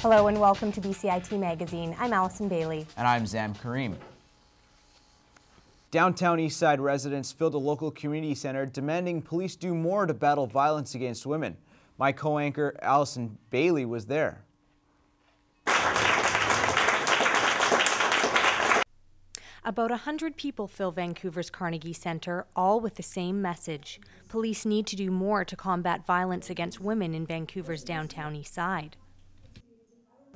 Hello and welcome to BCIT Magazine. I'm Allison Bailey. And I'm Zam Karim. Downtown Eastside residents filled a local community center demanding police do more to battle violence against women. My co-anchor Allison Bailey was there. About 100 people fill Vancouver's Carnegie Centre, all with the same message. Police need to do more to combat violence against women in Vancouver's downtown Eastside.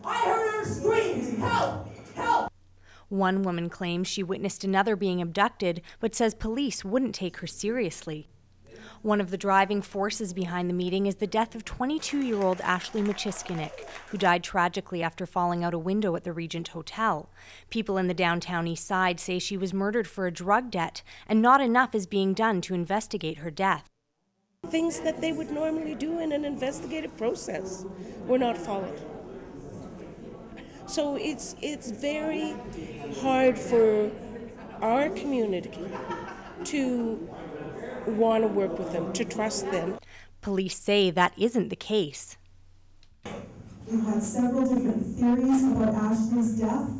I heard her scream, "Help! Help!" One woman claims she witnessed another being abducted, but says police wouldn't take her seriously. One of the driving forces behind the meeting is the death of 22-year-old Ashley Machiskinik, who died tragically after falling out a window at the Regent Hotel. People in the downtown East Side say she was murdered for a drug debt, and not enough is being done to investigate her death. Things that they would normally do in an investigative process were not followed. So it's very hard for our community to want to work with them, to trust them. Police say that isn't the case. We've had several different theories about Ashley's death.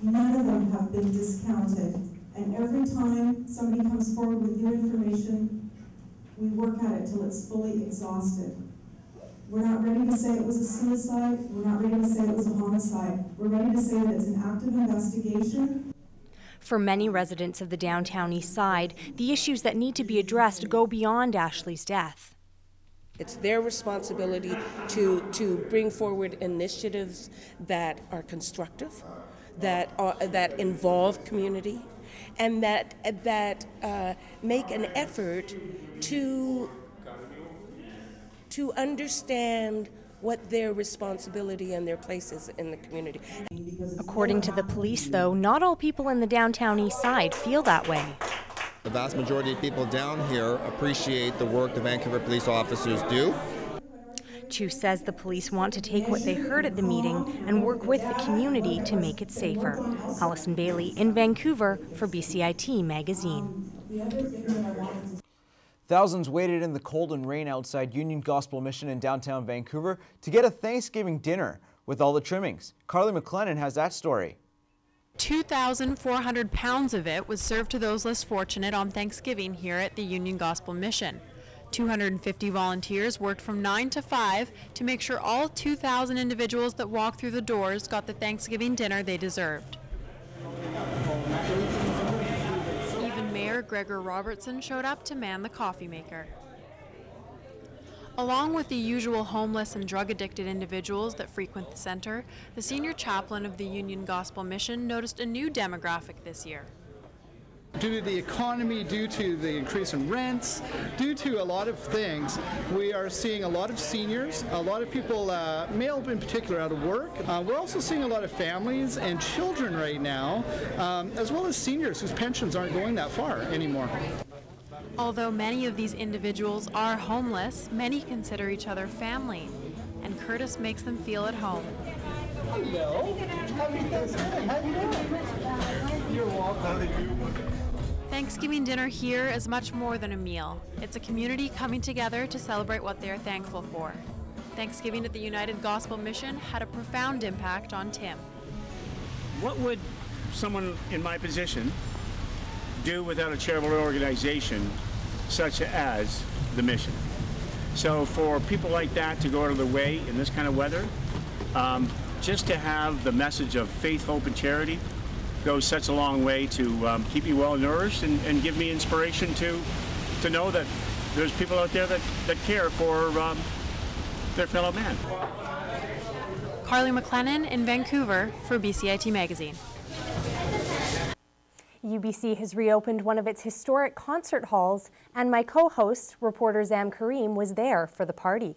None of them have been discounted. And every time somebody comes forward with new information, we work at it till it's fully exhausted. We're not ready to say it was a suicide. We're not ready to say it was a homicide. We're ready to say that it's an active investigation. For many residents of the downtown East Side, the issues that need to be addressed go beyond Ashley's death. It's their responsibility to bring forward initiatives that are constructive, that involve community, and that make an effort to understand what their responsibility and their place is in the community. According to the police, though, not all people in the downtown East Side feel that way. The vast majority of people down here appreciate the work the Vancouver police officers do. Chu says the police want to take what they heard at the meeting and work with the community to make it safer. Allison Bailey in Vancouver for BCIT Magazine. Thousands waited in the cold and rain outside Union Gospel Mission in downtown Vancouver to get a Thanksgiving dinner with all the trimmings. Carly McLennan has that story. 2,400 pounds of it was served to those less fortunate on Thanksgiving here at the Union Gospel Mission. 250 volunteers worked from 9 to 5 to make sure all 2,000 individuals that walked through the doors got the Thanksgiving dinner they deserved. Mayor Gregor Robertson showed up to man the coffee maker. Along with the usual homeless and drug-addicted individuals that frequent the center, the senior chaplain of the Union Gospel Mission noticed a new demographic this year. Due to the economy, due to the increase in rents, due to a lot of things, we are seeing a lot of seniors, a lot of people, male in particular, out of work. We're also seeing a lot of families and children right now, as well as seniors whose pensions aren't going that far anymore. Although many of these individuals are homeless, many consider each other family, and Curtis makes them feel at home. Hello. Happy Thanksgiving. How you doing? You're welcome. Thanksgiving dinner here is much more than a meal. It's a community coming together to celebrate what they are thankful for. Thanksgiving at the United Gospel Mission had a profound impact on Tim. What would someone in my position do without a charitable organization such as the Mission? So for people like that to go out of their way in this kind of weather, just to have the message of faith, hope, and charity goes such a long way to keep me well nourished and give me inspiration to know that there's people out there that care for their fellow man. Carly McLennan in Vancouver for BCIT Magazine. UBC has reopened one of its historic concert halls, and my co-host, reporter Zam Karim, was there for the party.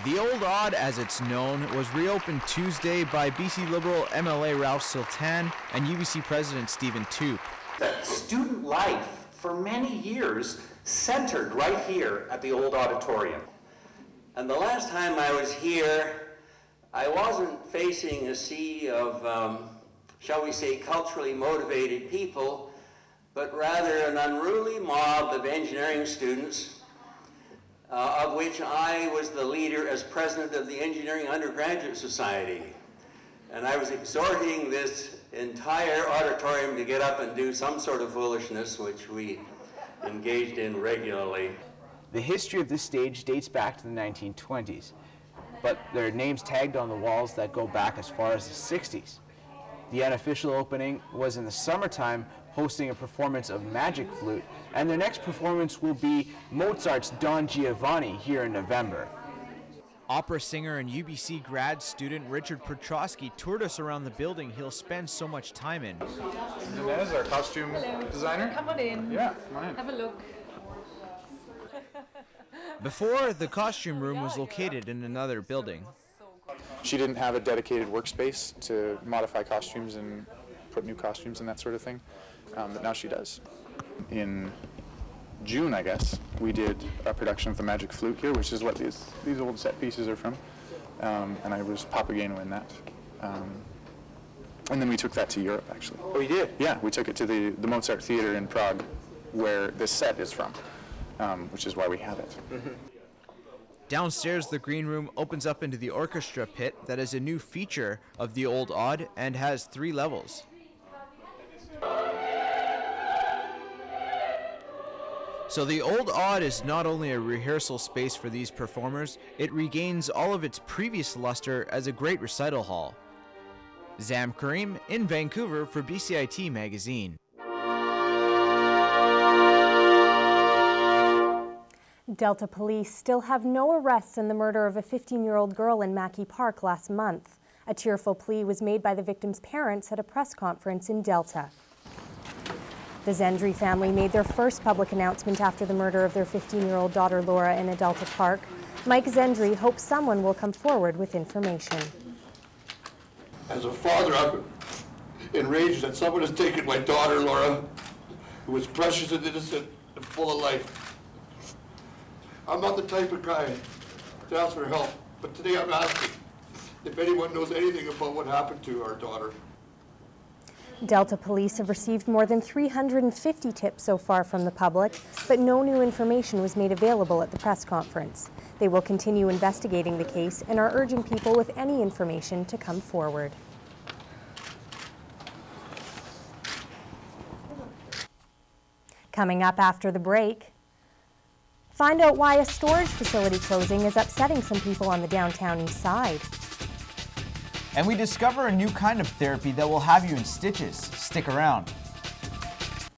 The Old Odd, as it's known, was reopened Tuesday by BC Liberal MLA Ralph Siltan and UBC President Stephen Toope. That student life for many years centered right here at the old auditorium. And the last time I was here, I wasn't facing a sea of, shall we say, culturally motivated people, but rather an unruly mob of engineering students of which I was the leader as president of the Engineering Undergraduate Society. And I was exhorting this entire auditorium to get up and do some sort of foolishness, which we engaged in regularly. The history of this stage dates back to the 1920s, but there are names tagged on the walls that go back as far as the 60s. The unofficial opening was in the summertime, hosting a performance of Magic Flute, and their next performance will be Mozart's Don Giovanni here in November. Opera singer and UBC grad student Richard Petrosky toured us around the building he'll spend so much time in. Inez, our costume designer. Come on in. Yeah, come on in. Have a look. Before, the costume room was located in another building. She didn't have a dedicated workspace to modify costumes and put new costumes and that sort of thing, but now she does. In June, I guess, we did a production of the Magic Flute here, which is what these old set pieces are from, and I was Papageno in that. And then we took that to Europe, actually. Oh, you did? Yeah, we took it to the Mozart Theater in Prague, where this set is from, which is why we have it. Mm-hmm. Downstairs, the green room opens up into the orchestra pit that is a new feature of the Old Odd and has 3 levels. So the Old Odd is not only a rehearsal space for these performers, it regains all of its previous luster as a great recital hall. Zam Karim in Vancouver for BCIT Magazine. Delta police still have no arrests in the murder of a 15-year-old girl in Mackay Park last month. A tearful plea was made by the victim's parents at a press conference in Delta. The Zendry family made their first public announcement after the murder of their 15-year-old daughter Laura in a Delta park. Mike Zendry hopes someone will come forward with information. As a father, I'm enraged that someone has taken my daughter Laura, who was precious and innocent and full of life. I'm not the type of guy to ask for help, but today I'm asking if anyone knows anything about what happened to our daughter. Delta police have received more than 350 tips so far from the public, but no new information was made available at the press conference. They will continue investigating the case and are urging people with any information to come forward. Coming up after the break, find out why a storage facility closing is upsetting some people on the downtown east side. And we discover a new kind of therapy that will have you in stitches. Stick around.